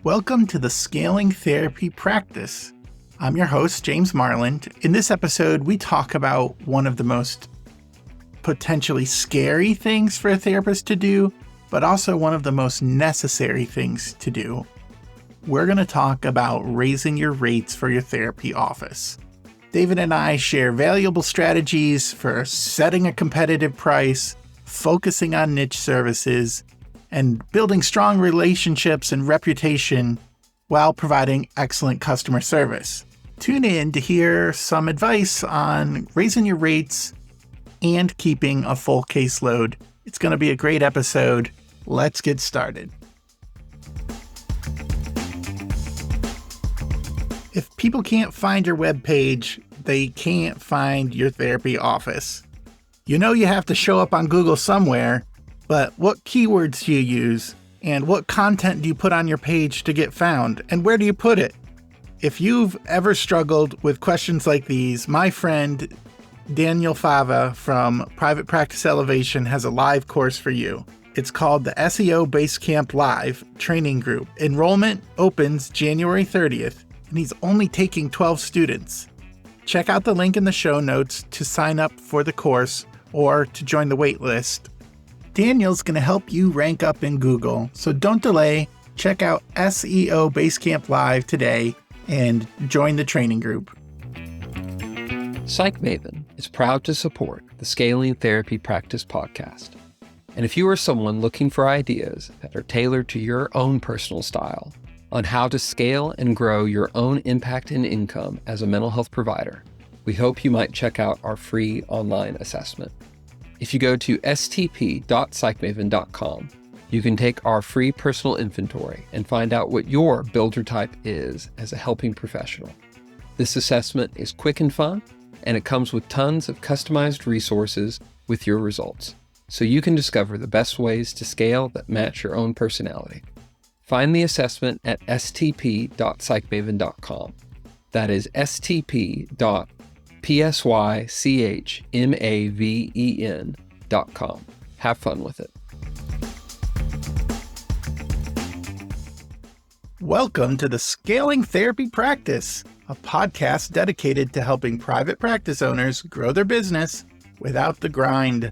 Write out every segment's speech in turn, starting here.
Welcome to the Scaling Therapy Practice. I'm your host, James Marland. In this episode, we talk about one of the most potentially scary things for a therapist to do, but also one of the most necessary things to do. We're going to talk about raising your rates for your therapy office. David and I share valuable strategies for setting a competitive price, focusing on niche services, and building strong relationships and reputation while providing excellent customer service. Tune in to hear some advice on raising your rates and keeping a full caseload. It's going to be a great episode. Let's get started. If people can't find your webpage, they can't find your therapy office. You know you have to show up on Google somewhere, but what keywords do you use? And what content do you put on your page to get found? And where do you put it? If you've ever struggled with questions like these, my friend Daniel Fava from Private Practice Elevation has a live course for you. It's called the SEO Basecamp Live Training Group. Enrollment opens January 30th, and he's only taking 12 students. Check out the link in the show notes to sign up for the course or to join the wait list. Daniel's going to help you rank up in Google, so don't delay. Check out SEO Basecamp Live today and join the training group. Psych Maven is proud to support the Scaling Therapy Practice podcast. And if you are someone looking for ideas that are tailored to your own personal style on how to scale and grow your own impact and income as a mental health provider, we hope you might check out our free online assessment. If you go to stp.psychmaven.com, you can take our free personal inventory and find out what your builder type is as a helping professional. This assessment is quick and fun, and it comes with tons of customized resources with your results, so you can discover the best ways to scale that match your own personality. Find the assessment at stp.psychmaven.com. That is stp.psychmaven.com. Have fun with it. Welcome to the Scaling Therapy Practice, a podcast dedicated to helping private practice owners grow their business without the grind.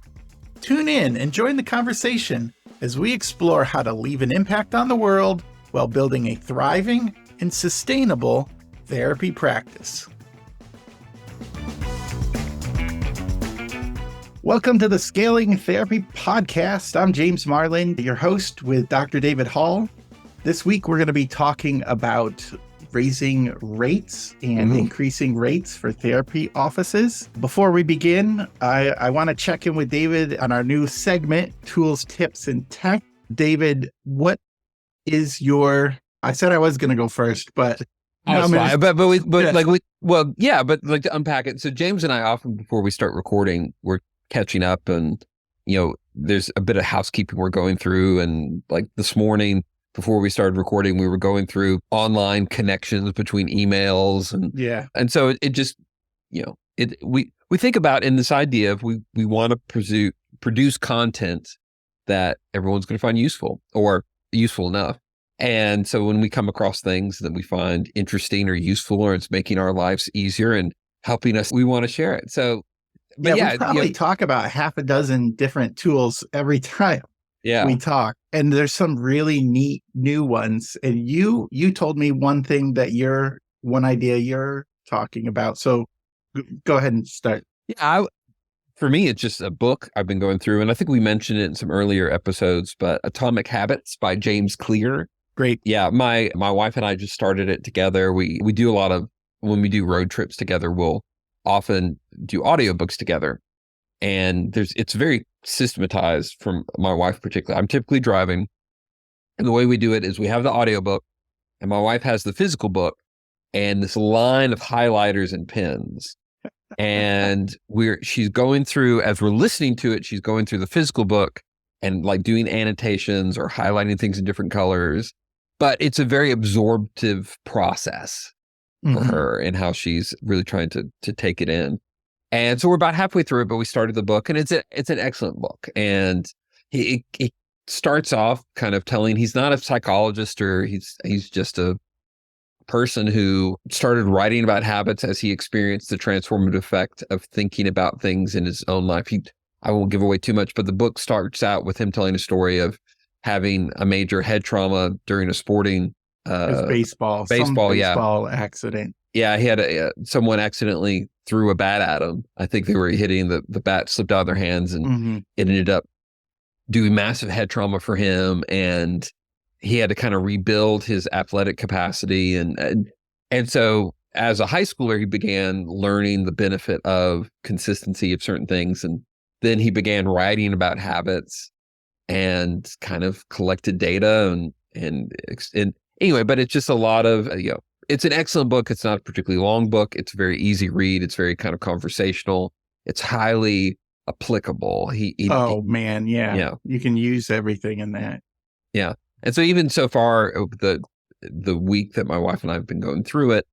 Tune in and join the conversation as we explore how to leave an impact on the world while building a thriving and sustainable therapy practice. Welcome to the Scaling Therapy Podcast. I'm James Marland, your host with Dr. David Hall. This week, we're going to be talking about raising rates and increasing rates for therapy offices. Before we begin, I want to check in with David on our new segment, Tools, Tips, and Tech. David, what is your... I said I was going to go first, but... But to unpack it. So James and I often, before we start recording, we're catching up and, there's a bit of housekeeping we're going through. And like this morning, before we started recording, we were going through online connections between emails. And so it just, we think about in this idea of we want to produce content that everyone's going to find useful or useful enough. And so when we come across things that we find interesting or useful, or it's making our lives easier and helping us, we want to share it. So, we probably talk about half a dozen different tools every time we talk. And there's some really neat new ones. And you told me one idea you're talking about. So go ahead and start. Yeah, for me, it's just a book I've been going through. And I think we mentioned it in some earlier episodes, but Atomic Habits by James Clear. Great. Yeah, my wife and I just started it together. We do a lot of, when we do road trips together, we'll often do audiobooks together. And it's very systematized from my wife particularly. I'm typically driving. And the way we do it is we have the audiobook and my wife has the physical book and this line of highlighters and pens. And she's going through, as we're listening to it, she's going through the physical book and like doing annotations or highlighting things in different colors. But it's a very absorptive process for her and how she's really trying to take it in. And so we're about halfway through it, but we started the book and it's an excellent book. And it starts off kind of telling he's not a psychologist, or he's just a person who started writing about habits as he experienced the transformative effect of thinking about things in his own life. I won't give away too much, but the book starts out with him telling a story of having a major head trauma during a sporting baseball accident. Yeah, he had someone accidentally threw a bat at him. I think they were hitting the bat slipped out of their hands, and it ended up doing massive head trauma for him, and he had to kind of rebuild his athletic capacity, and so as a high schooler, he began learning the benefit of consistency of certain things, and then he began writing about habits and kind of collected data and anyway. But it's just a lot of it's an excellent book. It's not a particularly long book. It's a very easy read. It's very kind of conversational. It's highly applicable. Yeah. You can use everything in that. Yeah. And so even so far, the week that my wife and I have been going through it,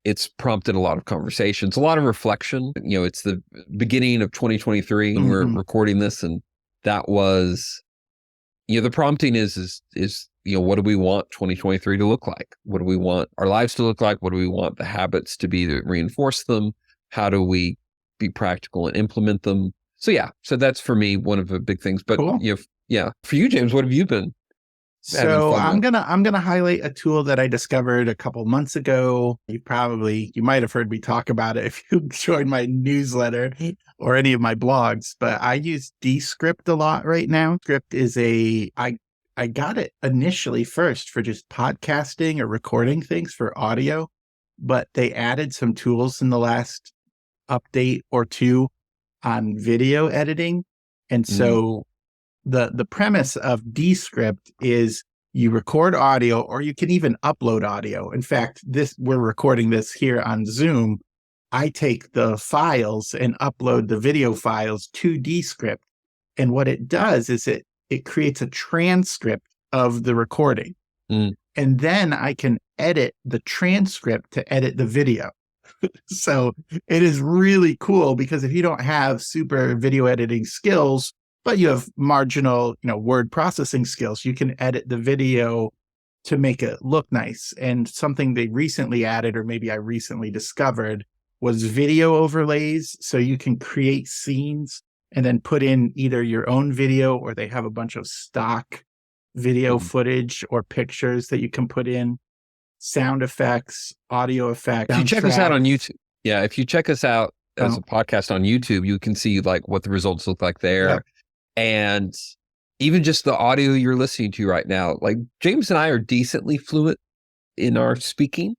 it's prompted a lot of conversations, a lot of reflection. It's the beginning of 2023 and we're recording this, and that was, the prompting is what do we want 2023 to look like? What do we want our lives to look like? What do we want the habits to be that reinforce them? How do we be practical and implement them? So that's for me one of the big things. But cool. For you, James, what have you been? So I'm gonna highlight a tool that I discovered a couple months ago. You might have heard me talk about it if you joined my newsletter or any of my blogs. But I use Descript a lot right now. Script is I got it initially first for just podcasting or recording things for audio, but they added some tools in the last update or two on video editing, and so. The premise of Descript is you record audio, or you can even upload audio. In fact, we're recording this here on Zoom. I take the files and upload the video files to Descript. And what it does is it creates a transcript of the recording. And then I can edit the transcript to edit the video. So it is really cool, because if you don't have super video editing skills, but you have marginal, word processing skills, you can edit the video to make it look nice. And something they recently added, or maybe I recently discovered, was video overlays. So you can create scenes and then put in either your own video, or they have a bunch of stock video footage or pictures that you can put in, sound effects, audio effects. If you check us out on YouTube, if you check us out as a podcast on YouTube, you can see like what the results look like there. Yep. And even just the audio you're listening to right now, like James and I are decently fluent in our speaking,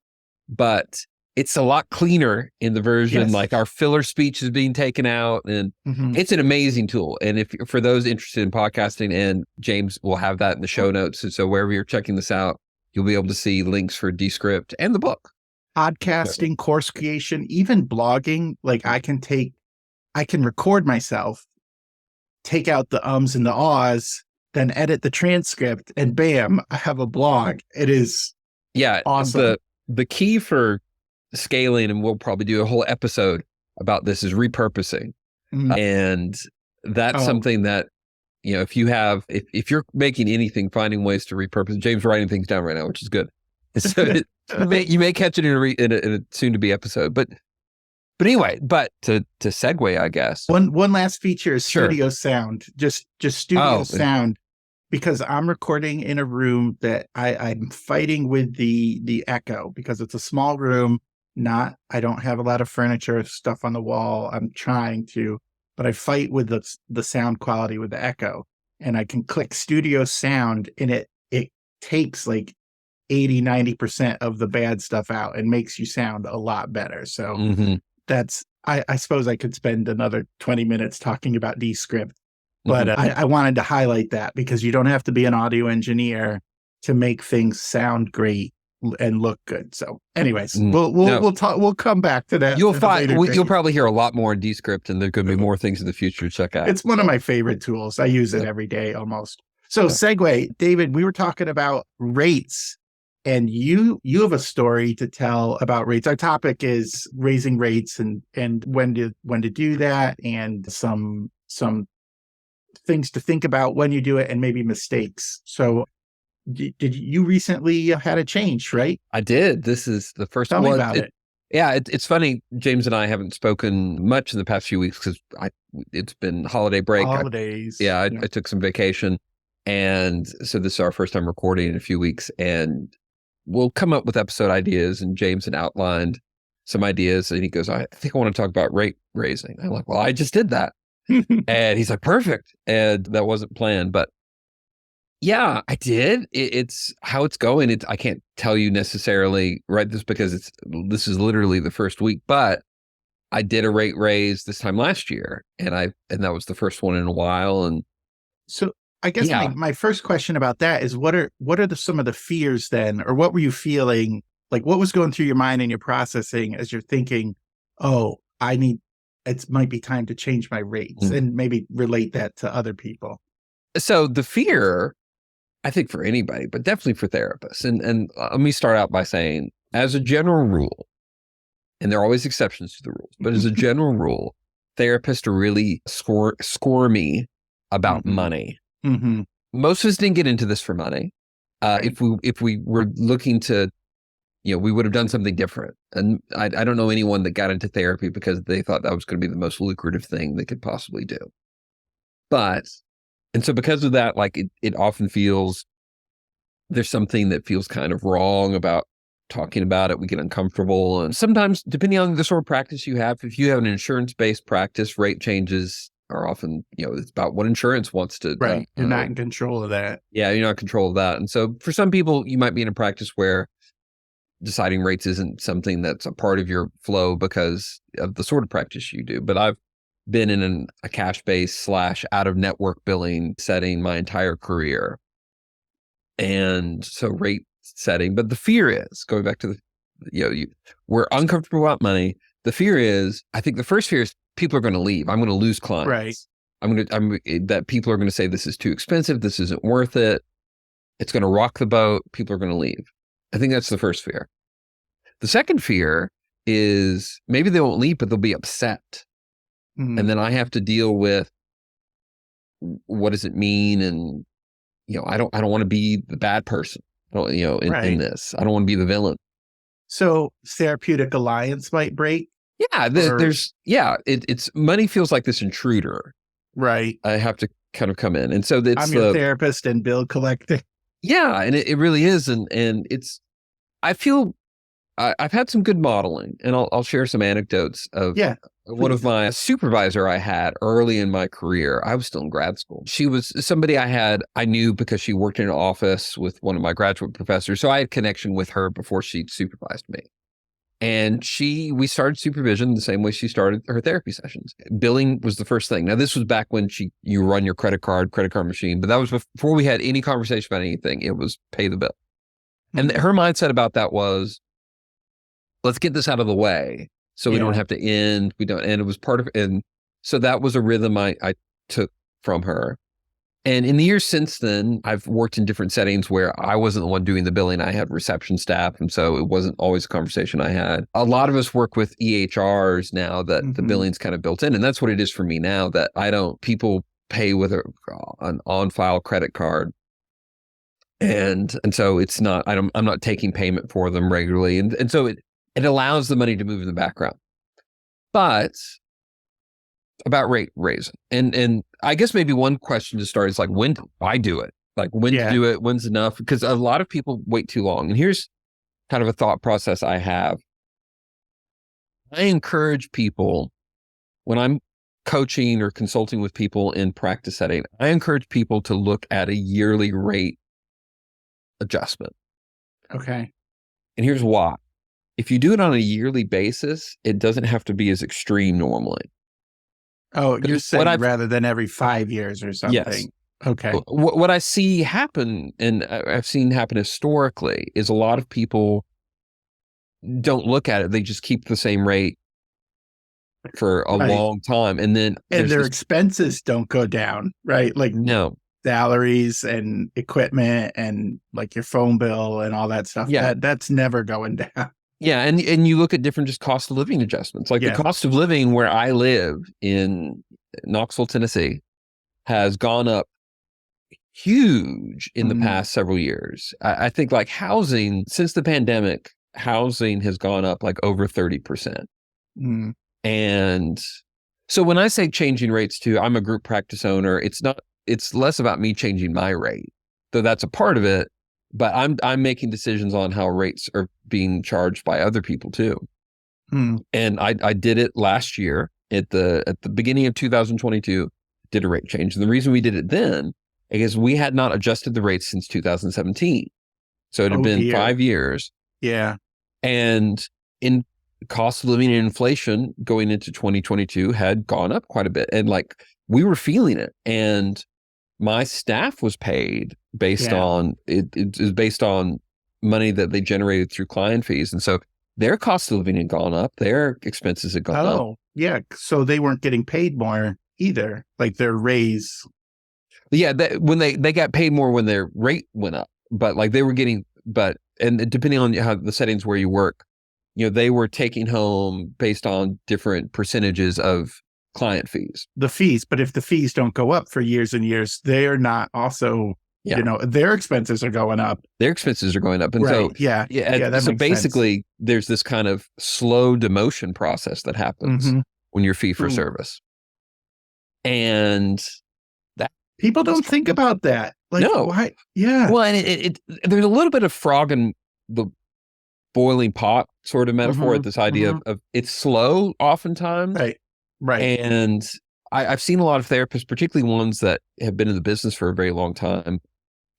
but it's a lot cleaner in the version. Yes. Like our filler speech is being taken out, and it's an amazing tool. And for those interested in podcasting, and James will have that in the show notes. And so wherever you're checking this out, you'll be able to see links for Descript and the book. Podcasting, course creation, even blogging. Like I can record myself, take out the ums and the ahs, then edit the transcript, and bam, I have a blog. It is awesome. The key for scaling, and we'll probably do a whole episode about this, is repurposing. And that's something that, if you're making anything, finding ways to repurpose. James writing things down right now, which is good. So you may catch it in a soon to be episode, but anyway, to segue, I guess. One last feature is studio sound, just studio sound, because I'm recording in a room that I'm fighting with the echo, because it's a small room. I don't have a lot of furniture, stuff on the wall. I'm trying to, but I fight with the sound quality with the echo, and I can click studio sound, and it takes like 80-90% of the bad stuff out and makes you sound a lot better. So that's, I suppose I could spend another 20 minutes talking about Descript, but I wanted to highlight that, because you don't have to be an audio engineer to make things sound great and look good. So anyways, we'll come back to that. You'll probably hear a lot more in Descript, and there could be more things in the future to check out. It's one of my favorite tools. I use it every day almost. So segue, David, we were talking about rates, and you have a story to tell about rates. Our topic is raising rates and when to do that, and some things to think about when you do it and maybe mistakes. So did you recently had a change, right? I did. This is the first Tell me one. about it. Yeah, it's funny. James and I haven't spoken much in the past few weeks because it's been holiday break. Holidays. I took some vacation, and so this is our first time recording in a few weeks, and we'll come up with episode ideas. And James had outlined some ideas, and he goes, "I think I want to talk about rate raising." I'm like, "Well, I just did that," and he's like, "Perfect," and that wasn't planned, but yeah, I did. It's how it's going. I can't tell you necessarily right this because this is literally the first week, but I did a rate raise this time last year, and that was the first one in a while. And so I guess my first question about that is what are some of the fears then, or what were you feeling? Like what was going through your mind and your processing as you're thinking, oh, it might be time to change my rates, and maybe relate that to other people. So the fear, I think for anybody, but definitely for therapists. And let me start out by saying, as a general rule, and there are always exceptions to the rules, but as a general rule, therapists are really squirmy about money. Mm-hmm. Most of us didn't get into this for money. Right. If we were looking to, we would have done something different. And I don't know anyone that got into therapy because they thought that was going to be the most lucrative thing they could possibly do. And so because of that, like it often feels there's something that feels kind of wrong about talking about it. We get uncomfortable. And sometimes, depending on the sort of practice you have, if you have an insurance-based practice, rate changes are often, it's about what insurance wants to. Right. You're not in control of that. Yeah, you're not in control of that. And so for some people, you might be in a practice where deciding rates isn't something that's a part of your flow because of the sort of practice you do. But I've been in a cash-based / out-of-network billing setting my entire career. And so rate setting, but the fear is, going back to we're uncomfortable about money. The fear is, I think the first fear is people are going to leave. I'm going to lose clients. Right. That people are going to say this is too expensive. This isn't worth it. It's going to rock the boat. People are going to leave. I think that's the first fear. The second fear is maybe they won't leave, but they'll be upset. And then I have to deal with what does it mean? And, I don't want to be the bad person, in this. I don't want to be the villain. So therapeutic alliance might break? Yeah, it's money feels like this intruder. Right. I have to kind of come in. And so I'm your therapist and bill collector. Yeah, and it really is. And I feel I've had some good modeling, and I'll share some anecdotes of one of my supervisor I had early in my career. I was still in grad school. She was somebody I knew because she worked in an office with one of my graduate professors. So I had connection with her before she supervised me. And we started supervision the same way she started her therapy sessions. Billing was the first thing. Now, this was back when you run your credit card machine, but that was before we had any conversation about anything. It was pay the bill. And her mindset about that was, let's get this out of the way so we don't have to end. And it was part of, and so that was a rhythm I took from her. And in the years since then, I've worked in different settings where I wasn't the one doing the billing. I had reception staff. And so it wasn't always a conversation I had. A lot of us work with EHRs now that the billing's kind of built in. And that's what it is for me now, that people pay with an on-file credit card. And so it's not, I'm not taking payment for them regularly. And so it allows the money to move in the background. But about rate raising. And I guess maybe one question to start is like, when do I do it? Like when to do it, when's enough? Because a lot of people wait too long. And here's kind of a thought process I have. I encourage people when I'm coaching or consulting with people in practice setting, I encourage people to look at a yearly rate adjustment. Okay. And here's why. If you do it on a yearly basis, it doesn't have to be as extreme normally. Oh, you're saying rather than every 5 years or something. Yes. Okay. What I see happen, and I've seen happen historically, is a lot of people don't look at it. They just keep the same rate for a long time. And then their expenses don't go down, right? Like salaries and equipment and like your phone bill and all that stuff. Yeah. That's never going down. Yeah, and you look at different just cost of living adjustments. Like the cost of living where I live in Knoxville, Tennessee, has gone up huge in the Mm, past several years. I think like housing, since the pandemic, housing has gone up like over 30%. mm. And so when I say changing rates too, I'm a group practice owner. It's less about me changing my rate, though that's a part of it, but I'm making decisions on how rates are being charged by other people too. Hmm. And I did it last year at the beginning of 2022, did a rate change. And the reason we did it then is we had not adjusted the rates since 2017. So it had Oh been dear. 5 years. Yeah. And in cost of living and inflation going into 2022 had gone up quite a bit. And like we were feeling it. And my staff was paid based Yeah. on it is based on money that they generated through client fees. And so their cost of living had gone up, their expenses had gone up. Oh, yeah. So they weren't getting paid more either. Like their raise. Yeah, when they got paid more when their rate went up, but like they were getting, and depending on how the settings where you work, they were taking home based on different percentages of client fees. The fees, but if the fees don't go up for years and years, they're not also, Yeah. Their expenses are going up. Their expenses are going up. And so, Right. Yeah. That so makes basically there's this kind of slow demotion process that happens Mhm. when you're fee for Ooh. service. And People don't think about that. Like, No. why? Yeah. well, and it there's a little bit of frog in the boiling pot sort of metaphor at Mhm. this idea of it's slow oftentimes. Right. Right. And I've seen a lot of therapists, particularly ones that have been in the business for a very long time.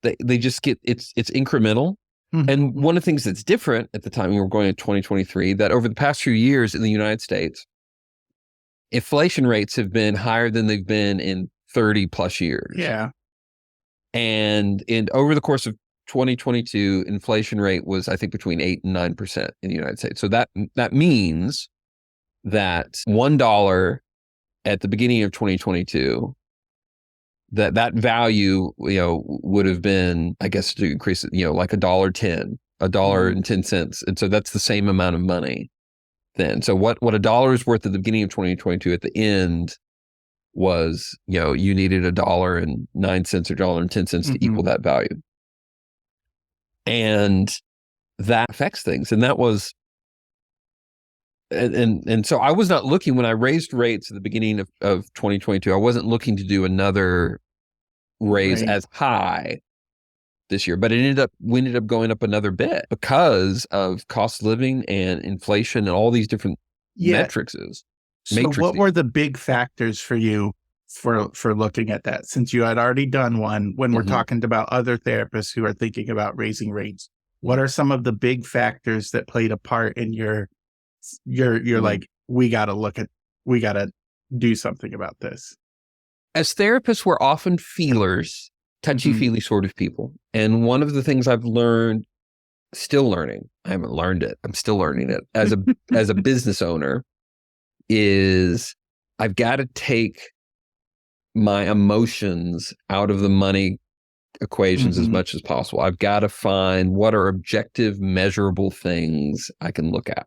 They just get it's incremental. Mhm. And one of the things that's different at the time we were going in 2023, that over the past few years in the United States, inflation rates have been higher than they've been in 30 plus years. Yeah. And over the course of 2022, inflation rate was, I think, between 8 and 9% in the United States. So that means that $1 at the beginning of 2022, that value, would have been, I guess, to increase it, like $1.10, $1.10. And so that's the same amount of money then. So what $1 is worth at the beginning of 2022 at the end was, you needed $1.09 or $1.10 to equal that value. And that affects things. And that was, and so I was not looking when I raised rates at the beginning of 2022, I wasn't looking to do another raise Right. as high this year, but we ended up going up another bit because of cost of living and inflation and all these different metrics. So what were the big factors for you for looking at that, since you had already done one when we're talking about other therapists who are thinking about raising rates? What are some of the big factors that played a part in you're like, we got to do something about this? As therapists, we're often feelers, touchy-feely sort of people. And one of the things I've learned, still learning, I haven't learned it, I'm still learning it as a business owner, is I've got to take my emotions out of the money equations as much as possible. I've got to find what are objective, measurable things I can look at.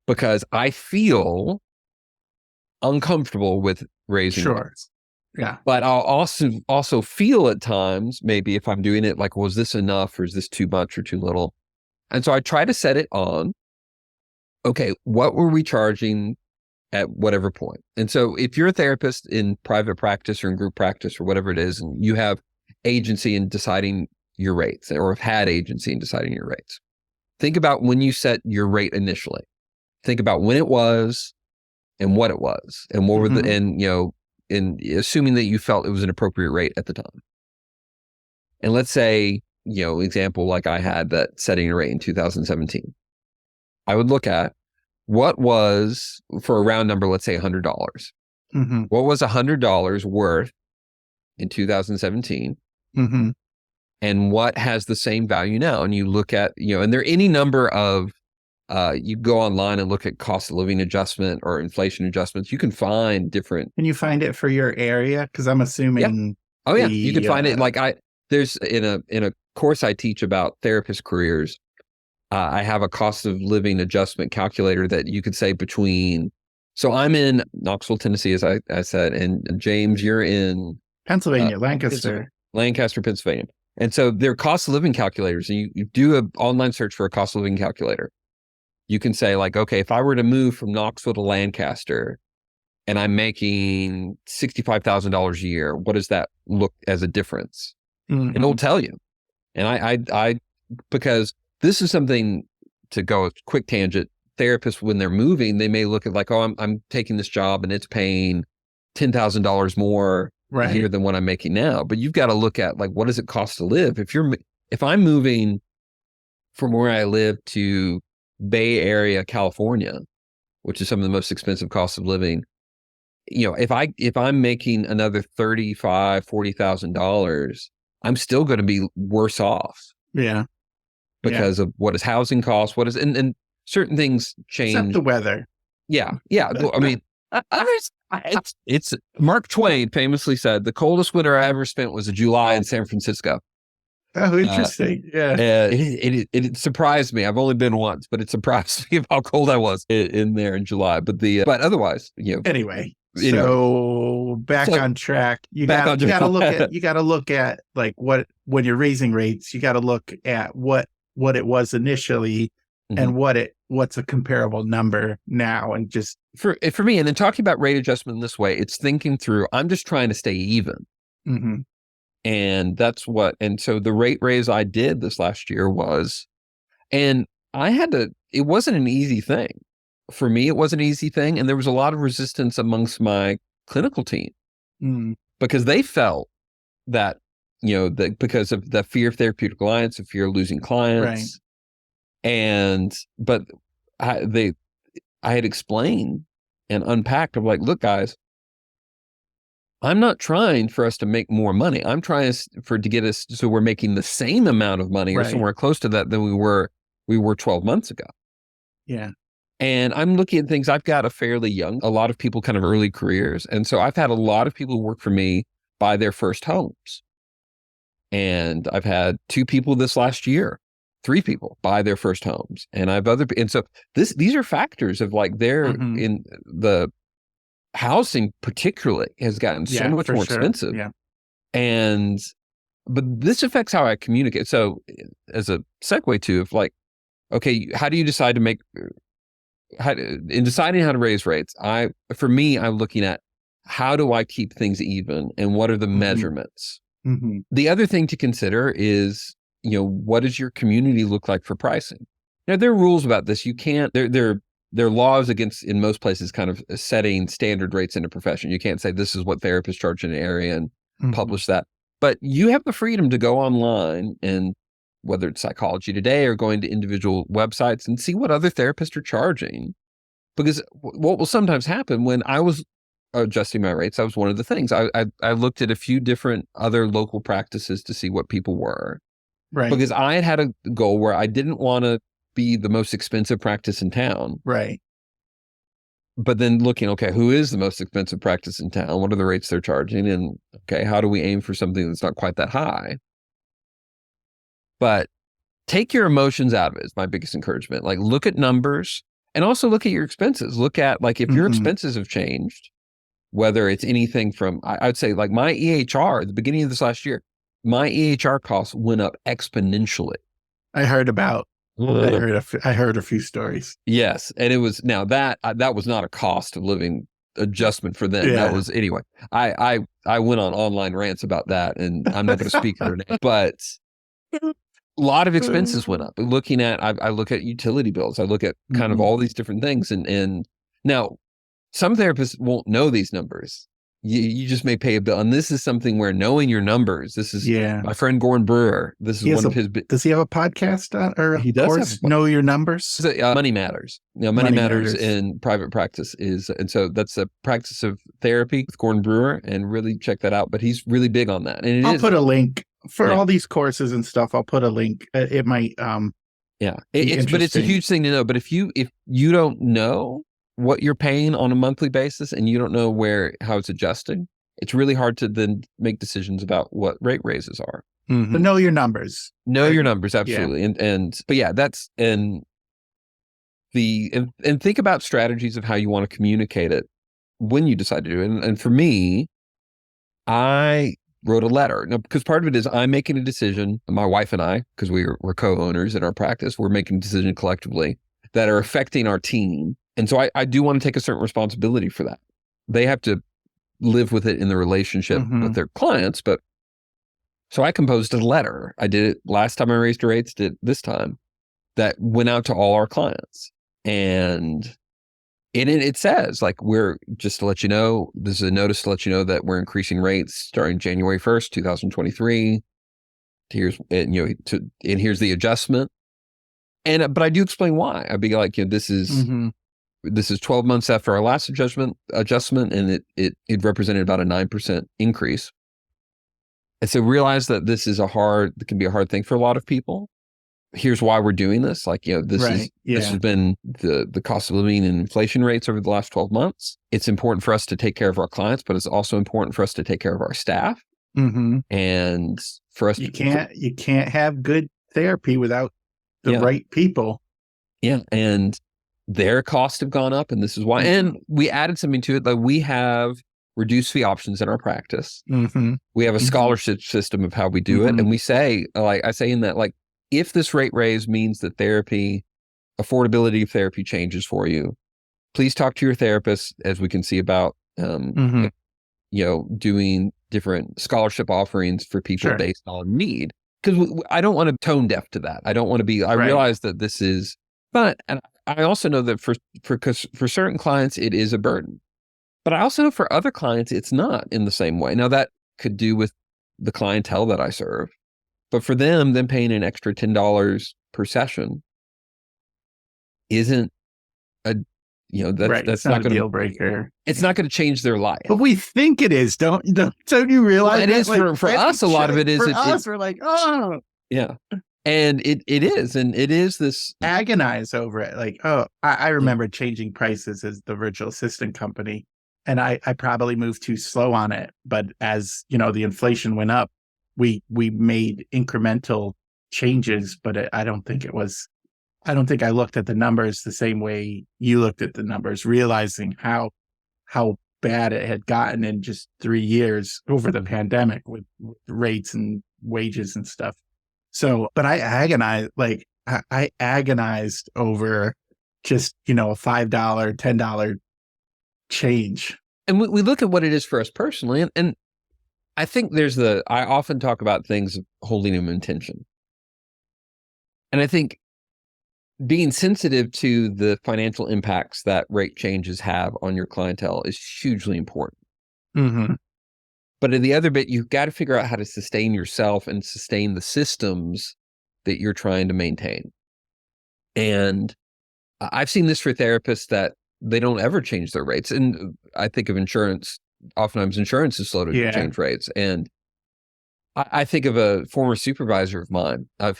Because I feel uncomfortable with raising rates. Yeah. But I'll also feel at times, maybe if I'm doing it, like, was this enough or is this too much or too little? And so I try to set it on, okay, what were we charging at whatever point? And so if you're a therapist in private practice or in group practice or whatever it is, and you have agency in deciding your rates or have had agency in deciding your rates, think about when you set your rate initially. Think about when it was and what it was and what were in assuming that you felt it was an appropriate rate at the time. And let's say, example, like I had that setting a rate in 2017, I would look at what was, for a round number, let's say $100. What was $100 worth in 2017? And what has the same value now? And you look at, and there are any number of, you go online and look at cost of living adjustment or inflation adjustments. You can find different. Can you find it for your area? Because I'm assuming. Yeah. Oh yeah, you can find it. Like there's in a course I teach about therapist careers. I have a cost of living adjustment calculator that you could say between So I'm in Knoxville, Tennessee, as I said, and James, you're in Pennsylvania, Lancaster. Lancaster, Pennsylvania. And so there are cost of living calculators, and you do an online search for a cost of living calculator. You can say like, okay, if I were to move from Knoxville to Lancaster and I'm making $65,000 a year, what does that look as a difference? And it'll tell you. And I because this is something, to go a quick tangent, therapists, when they're moving, they may look at like, oh, I'm taking this job and it's paying $10,000 more a year than what I'm making now. But you've got to look at like, what does it cost to live? If I'm moving from where I live to Bay Area, California, which is some of the most expensive costs of living, if I'm making another $40,000, I'm still going to be worse off. Yeah. Because of what is housing costs, and certain things change. Except the weather. Yeah. I mean, it's Mark Twain famously said, the coldest winter I ever spent was a July in San Francisco. Oh, interesting. It surprised me. I've only been once, but it surprised me how cold I was in there in July. But otherwise, Anyway, so back on track. You got to look at like when you're raising rates, you got to look at what it was initially and what's a comparable number now, and just for me. And then talking about rate adjustment in this way, it's thinking through, I'm just trying to stay even. And that's and so the rate raise I did this last year was, and it wasn't an easy thing. For me, it wasn't an easy thing. And there was a lot of resistance amongst my clinical team because they felt that, because of the fear of therapeutic alliance, the fear of losing clients. But I had explained and unpacked. I'm like, look, guys, I'm not trying for us to make more money. I'm trying to get us so we're making the same amount of money or somewhere close to that than we were 12 months ago. Yeah. And I'm looking at things. I've got a lot of people kind of early careers. And so I've had a lot of people who work for me buy their first homes. And I've had 2 people this last year, 3 people buy their first homes. And and so these are factors of like in the housing particularly has gotten so much more expensive. Yeah. But this affects how I communicate. So as a segue to, if like, okay, how do you decide to in deciding how to raise rates, I'm looking at how do I keep things even and what are the measurements? The other thing to consider is, what does your community look like for pricing? Now, there are rules about this. You can't, there are laws against, in most places, kind of setting standard rates in a profession. You can't say this is what therapists charge in an area and publish that. But you have the freedom to go online, and whether it's Psychology Today or going to individual websites, and see what other therapists are charging. Because what will sometimes happen, when I was adjusting my rates, that was one of the things. I looked at a few different other local practices to see what people were. Right. Because I had a goal where I didn't want to be the most expensive practice in town. Right. But then looking, okay, who is the most expensive practice in town? What are the rates they're charging? And okay, how do we aim for something that's not quite that high? But take your emotions out of it is my biggest encouragement. Like, look at numbers and also look at your expenses. Look at, like, if your expenses have changed, whether it's anything from, I'd say, like, my EHR at the beginning of this last year, my EHR costs went up exponentially. I heard a few stories. Yes. And it was, now that was not a cost of living adjustment for them. That was, anyway, I went on online rants about that, and I'm not going to speak her name, but a lot of expenses went up. Looking at, I look at utility bills. I look at kind of all these different things. And now some therapists won't know these numbers. You just may pay a bill. And this is something where knowing your numbers, this is my friend Gordon Brewer. This is one of his. Does he have a podcast or he does course, Know Your Numbers? Money Matters. Money Matters in private practice and so that's a practice of therapy with Gordon Brewer, and really check that out. But he's really big on that. And I'll put a link for all these courses and stuff. I'll put a link. It might, but it's a huge thing to know. But if you don't know what you're paying on a monthly basis and you don't know how it's adjusting, it's really hard to then make decisions about what rate raises are. But know your numbers. Know your numbers, absolutely. But yeah, and think about strategies of how you want to communicate it when you decide to do it. And for me, I wrote a letter. Now, because part of it is I'm making a decision, my wife and I, because we're co-owners in our practice, we're making a decision collectively that are affecting our team. And so I do want to take a certain responsibility for that. They have to live with it in the relationship with their clients. But so I composed a letter. I did it last time I raised rates, did it this time, that went out to all our clients. And it says, like, we're just to let you know, this is a notice to let you know that we're increasing rates starting January 1st, 2023. Here's, and here's the adjustment. And, but I do explain why. I'd be like, this is 12 months after our last adjustment, and it represented about a 9% increase. And so realize that this can be a hard thing for a lot of people. Here's why we're doing this. Like, this has been the cost of living and inflation rates over the last 12 months. It's important for us to take care of our clients, but it's also important for us to take care of our staff. And for us, you can't have good therapy without the right people. Yeah. And their costs have gone up, and this is why. And we added something to it, that we have reduced fee options in our practice. We have a scholarship system of how we do it. And we say, like I say in that, like, if this rate raise means that affordability of therapy changes for you, please talk to your therapist, as we can see about, doing different scholarship offerings for people based on need. Because I don't want to tone deaf to that. I don't want to be, I realize that this is, and I also know that for certain clients, it is a burden. But I also know for other clients, it's not in the same way. Now, that could do with the clientele that I serve. But for them paying an extra $10 per session isn't that's not a deal breaker. It's not going to change their life. But we think it is. Don't you realize? Well, it is for us. A lot of it is. For us, we're like, oh, yeah, and it is, and it is this agonize over it. Like, oh, I remember changing prices as the virtual assistant company, and I probably moved too slow on it. But as the inflation went up, we made incremental changes, but I don't think I looked at the numbers the same way you looked at the numbers, realizing how bad it had gotten in just 3 years over the pandemic with rates and wages and stuff. So, but I agonized over just, a $5, $10 change. And we look at what it is for us personally, and I think I often talk about things holding them in tension. And I think being sensitive to the financial impacts that rate changes have on your clientele is hugely important. But in the other bit, you've got to figure out how to sustain yourself and sustain the systems that you're trying to maintain. And I've seen this for therapists that they don't ever change their rates. And I think of insurance. Oftentimes insurance is slow to change rates. And I think of a former supervisor of mine. An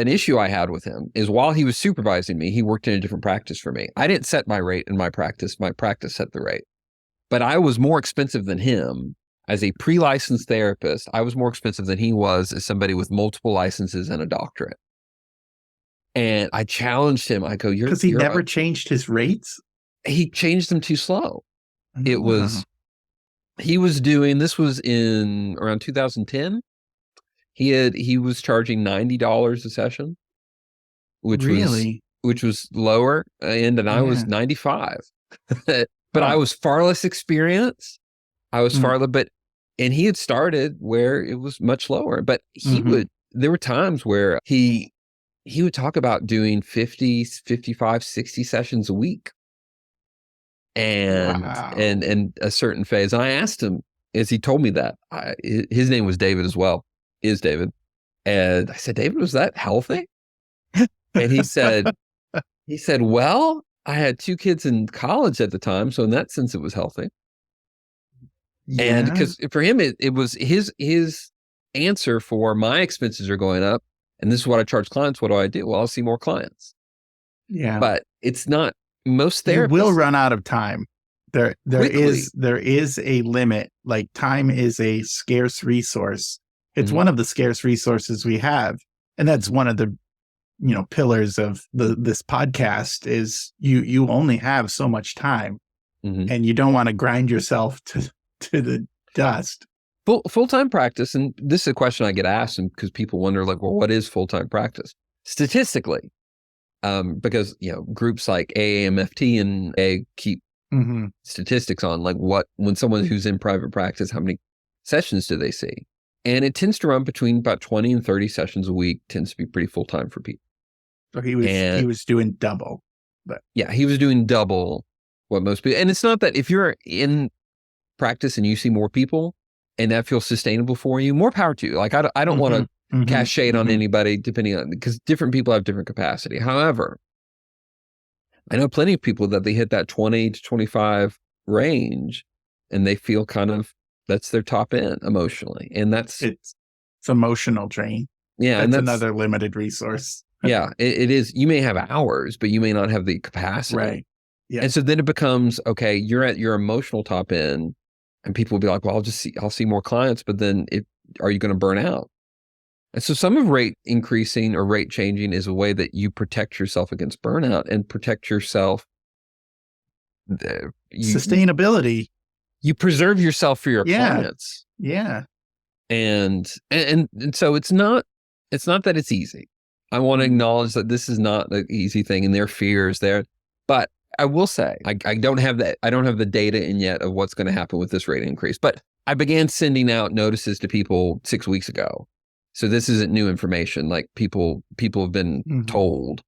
issue I had with him is while he was supervising me, he worked in a different practice for me. I didn't set my rate in my practice. My practice set the rate. But I was more expensive than him as a pre-licensed therapist. I was more expensive than he was as somebody with multiple licenses and a doctorate. And I challenged him. I go, because he never changed his rates? He changed them too slow. It was... He was doing, this was in around 2010. He was charging $90 a session, which was lower end, and I was $95. But I was far less experienced. I was and he had started where it was much lower, but there were times where he would talk about doing 50, 55, 60 sessions a week. And a certain phase. And I asked him, as he told me that, his name was David as well, is David. And I said, David, was that healthy? And he said, well, I had 2 kids in college at the time. So in that sense, it was healthy. Yeah. And because for him, it was his answer for my expenses are going up. And this is what I charge clients. What do I do? Well, I'll see more clients. Yeah. But it's not. Most therapists, you will run out of time. There is a limit. Like, time is a scarce resource. It's one of the scarce resources we have, and that's one of the pillars of this podcast is you only have so much time, and you don't want to grind yourself to the dust. Full-time practice, and this is a question I get asked, and because people wonder, like, well, what is full-time practice? Statistically, because groups like AAMFT and A keep statistics on like when someone who's in private practice, how many sessions do they see? And it tends to run between about 20 and 30 sessions a week, tends to be pretty full-time for people. So he was doing double. But yeah, he was doing double what most people, and it's not that if you're in practice and you see more people and that feels sustainable for you, more power to you. Like I don't want to cast shade on anybody depending on, because different people have different capacity. However, I know plenty of people that they hit that 20 to 25 range and they feel kind of that's their top end emotionally. And it's emotional drain. Yeah. That's another limited resource. Yeah, it is. You may have hours, but you may not have the capacity. Right. Yeah. And so then it becomes, okay, you're at your emotional top end and people will be like, well, I'll see more clients, but then are you going to burn out? And so some of rate increasing or rate changing is a way that you protect yourself against burnout and protect yourself. Sustainability. You preserve yourself for your clients. Yeah. And so it's not that it's easy. I want to acknowledge that this is not an easy thing and there are fears there. But I will say, I don't have that. I don't have the data in yet of what's going to happen with this rate increase. But I began sending out notices to people 6 weeks ago. So this isn't new information. Like people have been told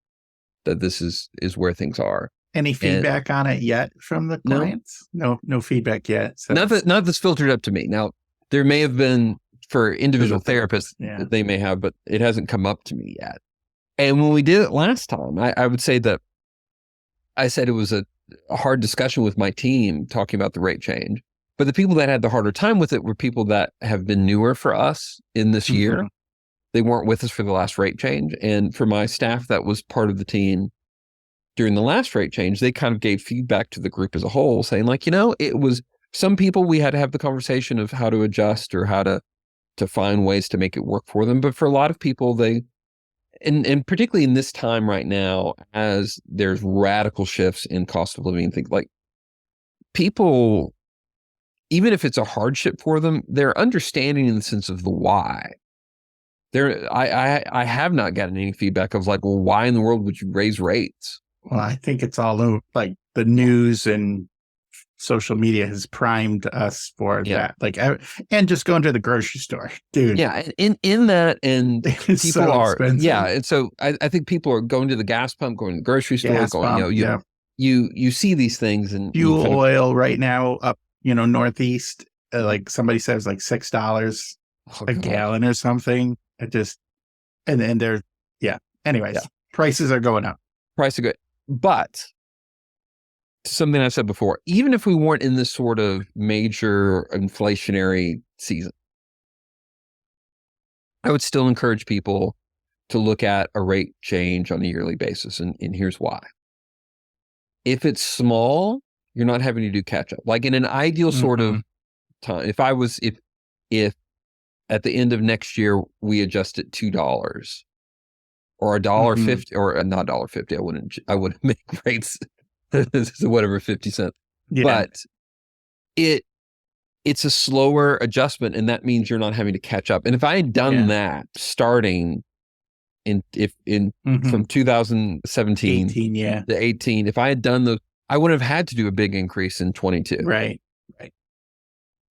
that this is where things are. Any feedback on it yet from the clients? No feedback yet. So not that's filtered up to me. Now, there may have been for individual therapists that they may have, but it hasn't come up to me yet. And when we did it last time, I would say that I said it was a hard discussion with my team talking about the rate change. But the people that had the harder time with it were people that have been newer for us in this year. They weren't with us for the last rate change. And for my staff that was part of the team during the last rate change, they kind of gave feedback to the group as a whole saying like, it was some people we had to have the conversation of how to adjust or how to find ways to make it work for them. But for a lot of people, and particularly in this time right now, as there's radical shifts in cost of living, things like people, even if it's a hardship for them, they're understanding in the sense of the why. I have not gotten any feedback of like, well, why in the world would you raise rates? Well, I think it's all over, like the news and social media has primed us for that. Like, and just going to the grocery store, dude. Yeah, in that, and people so are expensive. and so I think people are going to the gas pump, going to the grocery store, you see these things and fuel oil right now up, Northeast, like somebody says like $6 a gallon or something. It just and they're anyways, prices are going up. Prices are good, but something I've said before, even if we weren't in this sort of major inflationary season, I would still encourage people to look at a rate change on a yearly basis. And here's why. If it's small, you're not having to do catch up. Like in an ideal sort of time, if at the end of next year, we adjust it $2 or $1.50 or not $1.50, I wouldn't make rates whatever 50 cents. But it's a slower adjustment, and that means you're not having to catch up. And if I had done that starting from 2017 to 18, if I had done those, I wouldn't have had to do a big increase in 22. Right.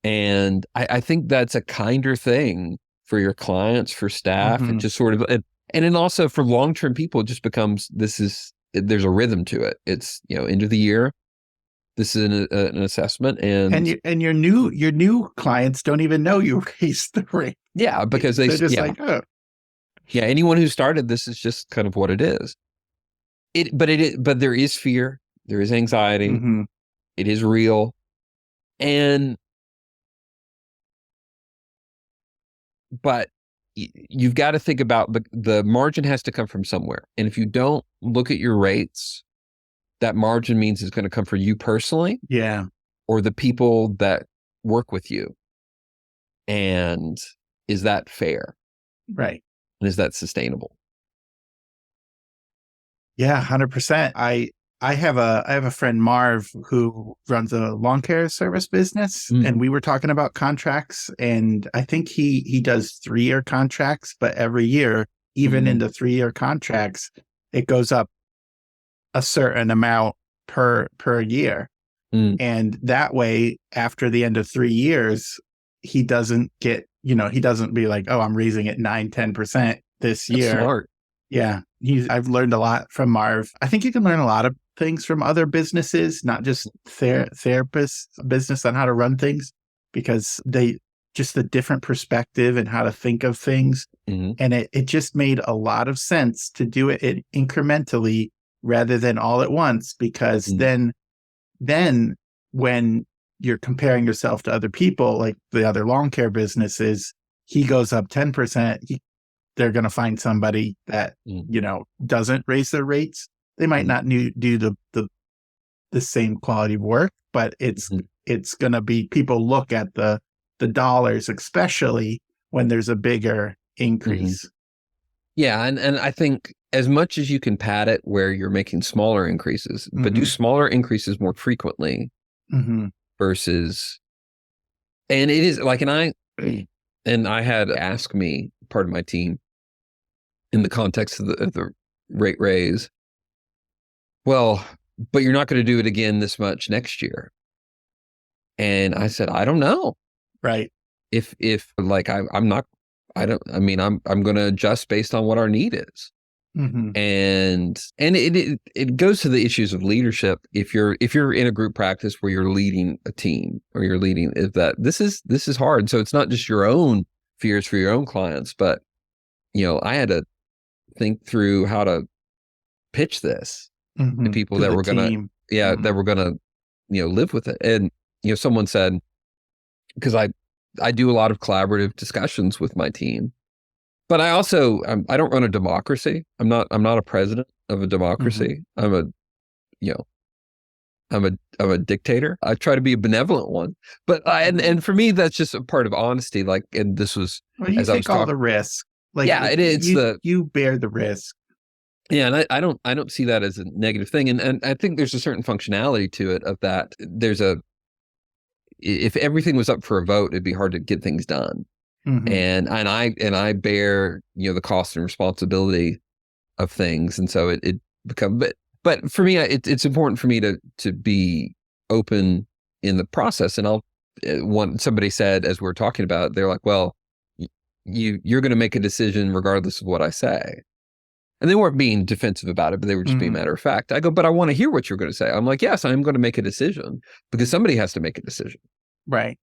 And I think that's a kinder thing for your clients, for staff, and just sort of, and then also for long-term people, it just becomes, there's a rhythm to it. It's, end of the year. This is an assessment, and your new clients don't even know you raised the rate. Yeah, because they're just like, oh, yeah. Anyone who started this is just kind of what it is. But there is fear, there is anxiety, it is real, but you've got to think about the margin has to come from somewhere, and if you don't look at your rates, that margin means it's going to come for you personally, or the people that work with you. And is that fair? Right. And is that sustainable? Yeah, 100%. I have a friend, Marv, who runs a lawn care service business, Mm. and we were talking about contracts, and I think he does 3-year contracts, but every year, even in the 3-year contracts, it goes up a certain amount per year. Mm. And that way, after the end of 3 years, he doesn't get, he doesn't be like, oh, I'm raising it 9-10% this That's year. smart. Yeah. I've learned a lot from Marv. I think you can learn a lot of things from other businesses, not just therapists, business on how to run things, because just the different perspective and how to think of things. Mm-hmm. And it just made a lot of sense to do it incrementally rather than all at once, because then when you're comparing yourself to other people, like the other lawn care businesses, he goes up 10%. They're going to find somebody that, doesn't raise their rates. They might not do the same quality of work, but it's going to be, people look at the dollars, especially when there's a bigger increase. Yeah. And I think as much as you can pad it where you're making smaller increases, but do smaller increases more frequently versus, and it is like, and I had Ask Me, part of my team, in the context of the rate raise. Well, but you're not going to do it again this much next year. And I said, I don't know. Right. If like I'm going to adjust based on what our need is. And it goes to the issues of leadership. If you're in a group practice where you're leading a team or you're leading, is that this is hard. So it's not just your own fears for your own clients, but I had to think through how to pitch this to people that were gonna that were gonna live with it. And someone said, because I do a lot of collaborative discussions with my team, but I also I don't run a democracy. I'm not a president of a democracy. I'm a dictator. I try to be a benevolent one, but and for me that's just a part of honesty. Like, and this was you take all the risk. Like, it is you bear the risk. Yeah, and I don't see that as a negative thing, and I think there's a certain functionality to it of that. If everything was up for a vote, it'd be hard to get things done, and I bear the cost and responsibility of things, and so it becomes. But for me, it's important for me to be open in the process. And somebody said, as we were talking about it, they're like, well, you're going to make a decision regardless of what I say. And they weren't being defensive about it, but they were just being matter of fact. I go, but I want to hear what you're going to say. I'm like, yes, I'm going to make a decision because somebody has to make a decision. Right.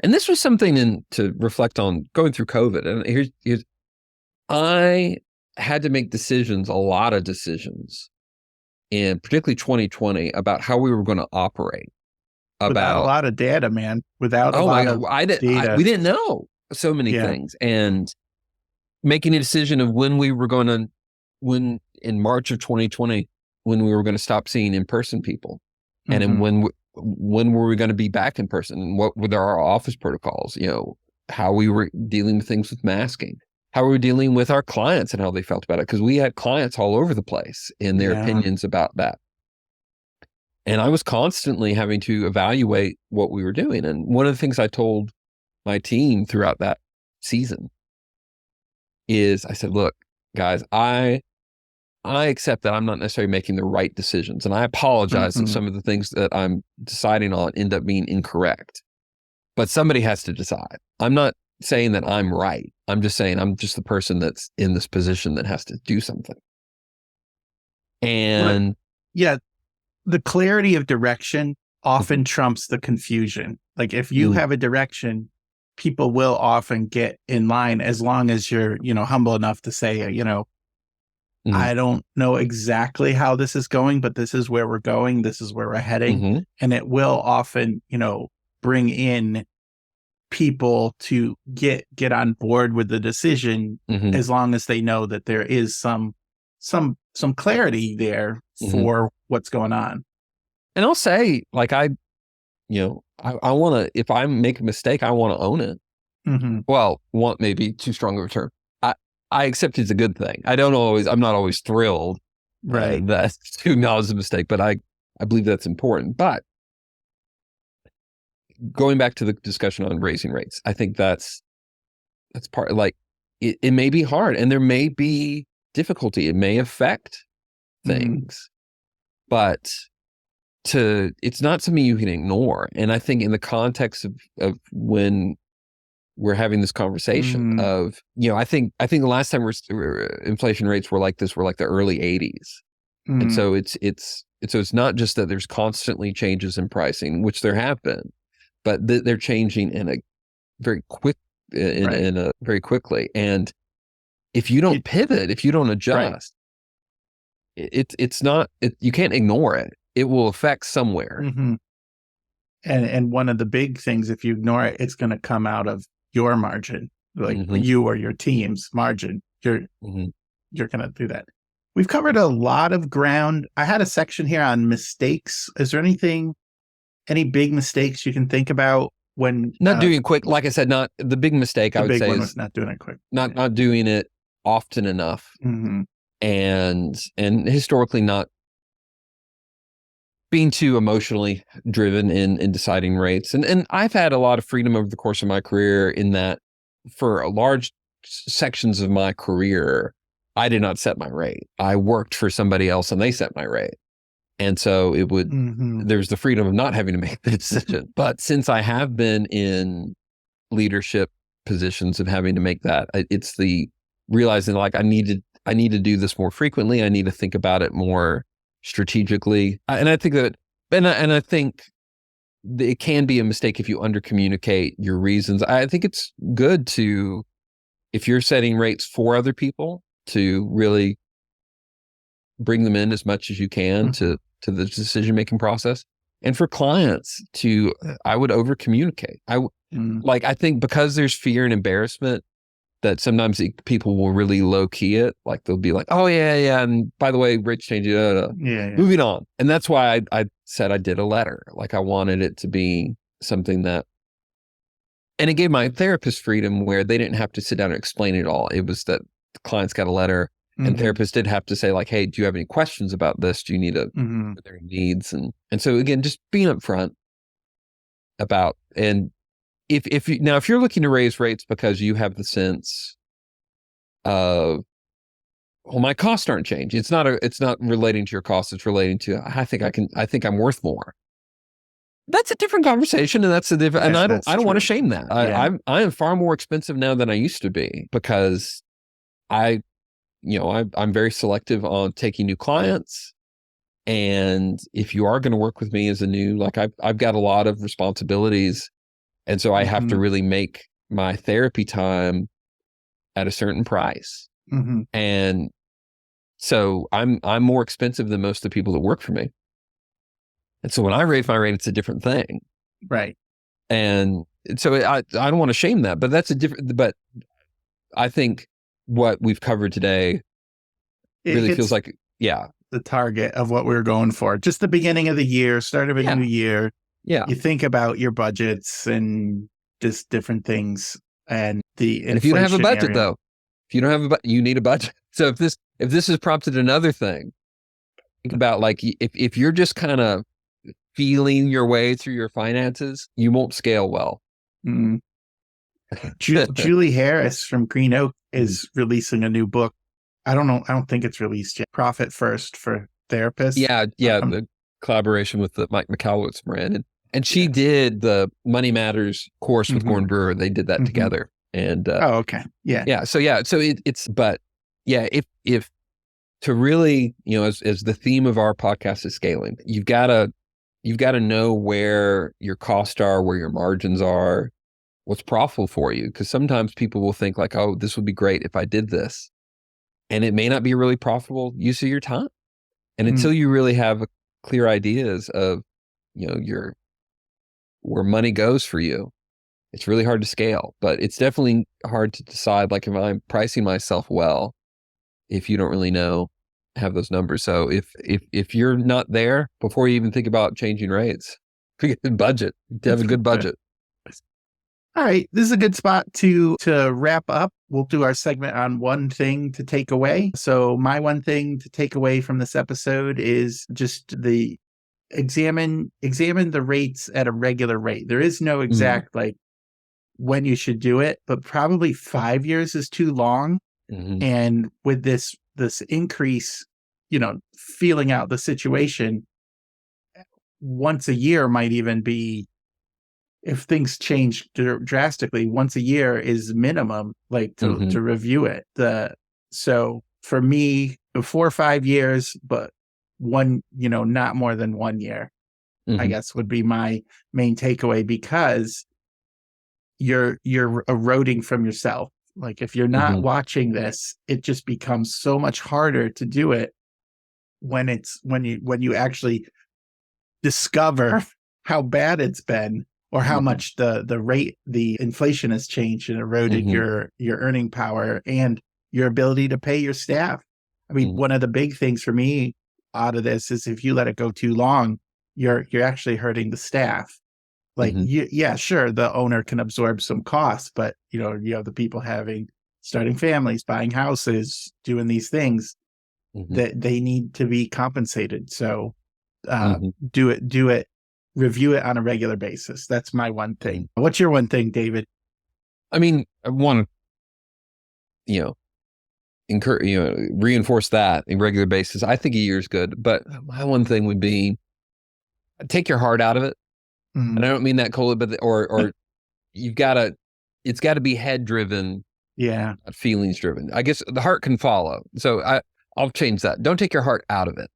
And this was something to reflect on going through COVID. And here's I had to make decisions, a lot of decisions, in particularly 2020, about how we were going to operate. Without a lot of data, man. Without a lot of data. We didn't know so many things. And making a decision of when in March of 2020, when we were going to stop seeing in-person people, and when were we going to be back in person, and what were our office protocols, how we were dealing with things with masking, how we were dealing with our clients and how they felt about it. Because we had clients all over the place in their opinions about that. And I was constantly having to evaluate what we were doing. And one of the things I told my team throughout that season is I said, look, guys, I accept that I'm not necessarily making the right decisions. And I apologize if some of the things that I'm deciding on end up being incorrect. But somebody has to decide. I'm not saying that I'm right. I'm just saying I'm just the person that's in this position that has to do something. And the clarity of direction often trumps the confusion. Like, if you have a direction, people will often get in line, as long as you're, humble enough to say, I don't know exactly how this is going, but this is where we're going. This is where we're heading. And it will often, bring in people to get on board with the decision, as long as they know that there is some clarity there for what's going on. And I'll say, like, I want to, if I make a mistake, I want to own it. Well, want maybe too strong of a term. I accept it's a good thing. I'm not always thrilled Right. That's to acknowledge the mistake, but I believe that's important. But going back to the discussion on raising rates, I think that's part, like, it may be hard and there may be difficulty. It may affect things, but it's not something you can ignore. And I think in the context of when we're having this conversation of, I think the last time inflation rates were like this were like the early 80s. And so it's not just that there's constantly changes in pricing, which there have been, but they're changing in a very very quickly. And if you don't pivot, if you don't adjust, it's not, you can't ignore it. It will affect somewhere. And one of the big things, if you ignore it, it's going to come out of your margin, like you or your team's margin. You're going to do that. We've covered a lot of ground. I had a section here on mistakes. Is there any big mistakes you can think about when not doing it quick? Like I said, not the big mistake. I would say is not doing it quick. Not doing it often enough, and historically not being too emotionally driven in deciding rates. And I've had a lot of freedom over the course of my career in that for large sections of my career, I did not set my rate. I worked for somebody else and they set my rate. And so it would, there's the freedom of not having to make the decision. But since I have been in leadership positions of having to make that, it's the realizing like I need to do this more frequently. I need to think about it more strategically. And I think that, and I think it can be a mistake if you undercommunicate your reasons. I think it's good to, if you're setting rates for other people, to really bring them in as much as you can to the decision-making process. And for clients I would over-communicate. I think because there's fear and embarrassment that sometimes people will really low-key it. Like they'll be like, oh yeah. And by the way, rates changing, moving on. And that's why I said I did a letter. Like I wanted it to be something that, and it gave my therapist freedom where they didn't have to sit down and explain it all. It was that the clients got a letter. And therapists did have to say like, hey, do you have any questions about this? Do you need their needs? And so again, just being upfront about, and if you're looking to raise rates because you have the sense of, well, my costs aren't changing. It's not relating to your costs. It's relating to, I think I'm worth more. That's a different conversation. And that's a different, and I don't want to shame that. I am far more expensive now than I used to be because I'm very selective on taking new clients. And if you are going to work with me as a new, like I've got a lot of responsibilities. And so I have to really make my therapy time at a certain price. And so I'm more expensive than most of the people that work for me. And so when I raise my rate, it's a different thing. Right. And so I don't want to shame that, but but I think what we've covered today really feels like, the target of what we were going for. Just the beginning of the year, start of a new year. Yeah. You think about your budgets and just different things. And if you don't have a budget though, you need a budget. So if this has prompted another thing, think about like, if you're just kind of feeling your way through your finances, you won't scale well. Julie Harris from Green Oak is releasing a new book. I don't think it's released yet. Profit First for Therapists. Yeah. The collaboration with the Mike McAllitt's brand. And she did the Money Matters course with Gordon Brewer. They did that together. And okay. Yeah. Yeah. So if to really, as the theme of our podcast is scaling, you've got to know where your costs are, where your margins are, what's profitable for you. Because sometimes people will think like, oh, this would be great if I did this. And it may not be a really profitable use of your time. And until you really have clear ideas of, where money goes for you, it's really hard to scale. But it's definitely hard to decide, like, if I'm pricing myself well, if you don't really have those numbers. So if you're not there before you even think about changing rates, forget the budget, to have a good budget. All right, this is a good spot to wrap up. We'll do our segment on one thing to take away. So my one thing to take away from this episode is just the examine the rates at a regular rate. There is no exact like when you should do it, but probably 5 years is too long. And with this increase, feeling out the situation, once a year might even be, if things change drastically, once a year is minimum, like to review it. So for me, 4 or 5 years, but one, not more than 1 year, I guess would be my main takeaway, because you're eroding from yourself. Like if you're not watching this, it just becomes so much harder to do it when you actually discover how bad it's been, or how much the inflation has changed and eroded your earning power and your ability to pay your staff. I mean, one of the big things for me out of this is if you let it go too long, you're actually hurting the staff. Like, yeah, sure, the owner can absorb some costs, but you have the people starting families, buying houses, doing these things that they need to be compensated. So do it. Review it on a regular basis. That's my one thing. What's your one thing, David? I mean, I want to, reinforce that on a regular basis. I think a year is good, but my one thing would be take your heart out of it. And I don't mean that coldly, but or it's got to be head driven. Yeah. Not feelings driven. I guess the heart can follow. So I'll change that. Don't take your heart out of it,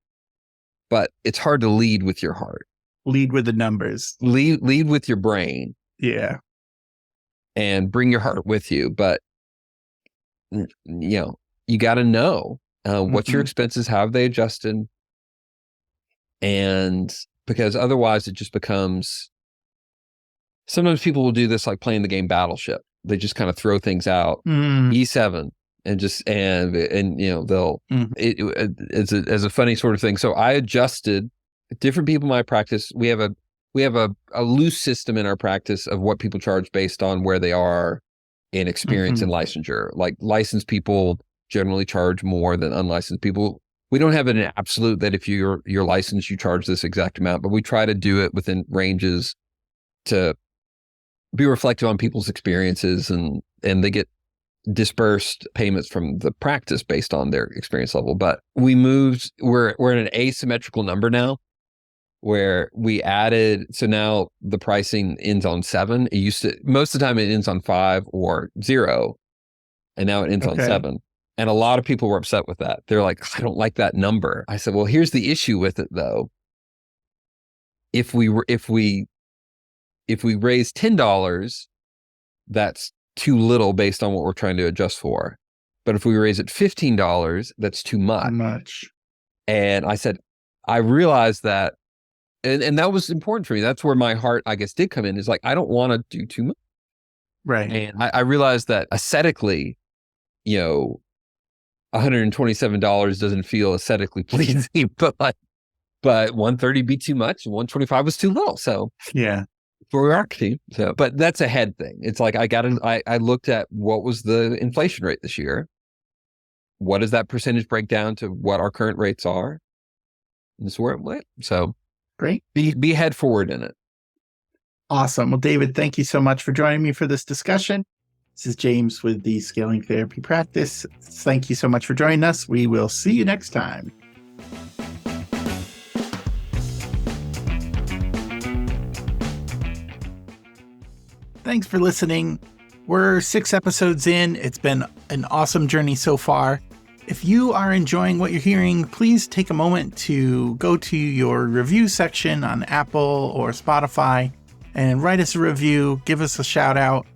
but it's hard to lead with your heart. Lead with the numbers. Lead with your brain. Yeah. And bring your heart with you. But, you got to know what's your expenses, how have they adjusted? And because otherwise it just becomes, sometimes people will do this like playing the game Battleship. They just kind of throw things out, E7, and they'll, it's a funny sort of thing. So I adjusted different people in my practice. We have a loose system in our practice of what people charge based on where they are in experience and licensure. Like licensed people generally charge more than unlicensed people. We don't have an absolute that if you're licensed, you charge this exact amount, but we try to do it within ranges to be reflective on people's experiences, and they get dispersed payments from the practice based on their experience level. But we're in an asymmetrical number now, where we added, so now the pricing ends on 7. It used to, most of the time it ends on 5 or 0, and now it ends on 7. And a lot of people were upset with that. They're like, I don't like that number. I said, well, here's the issue with it though. If we raise $10, that's too little based on what we're trying to adjust for. But if we raise it $15, that's too much. And I said, I realized that, and that was important for me. That's where my heart, I guess, did come in, is like, I don't want to do too much. Right. And I realized that aesthetically, $127 doesn't feel aesthetically pleasing, but $130 be too much, and $125 was too little. So yeah, for our team. So, but that's a head thing. It's like I looked at what was the inflation rate this year. What does that percentage break down to what our current rates are? And this is where it went. So great. Be head forward in it. Awesome. Well, David, thank you so much for joining me for this discussion. This is James with the Scaling Therapy Practice. Thank you so much for joining us. We will see you next time. Thanks for listening. We're 6 episodes in. It's been an awesome journey so far. If you are enjoying what you're hearing, please take a moment to go to your review section on Apple or Spotify and write us a review. Give us a shout out.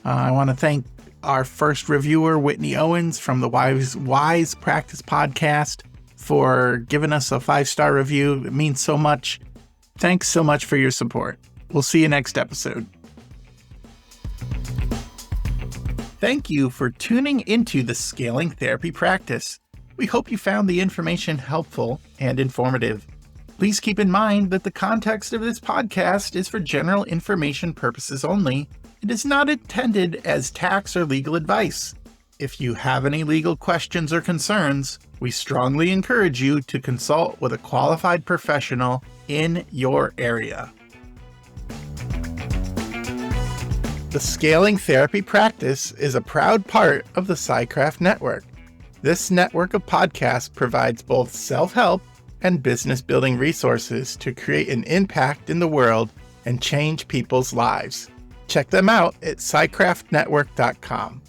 I want to thank our first reviewer, Whitney Owens from the Wise Practice Podcast, for giving us a 5-star review. It means so much. Thanks so much for your support. We'll see you next episode. Thank you for tuning into the Scaling Therapy Practice. We hope you found the information helpful and informative. Please keep in mind that the context of this podcast is for general information purposes only It is not intended as tax or legal advice. If you have any legal questions or concerns, we strongly encourage you to consult with a qualified professional in your area. The Scaling Therapy Practice is a proud part of the SciCraft Network. This network of podcasts provides both self-help and business-building resources to create an impact in the world and change people's lives. Check them out at SciCraftNetwork.com.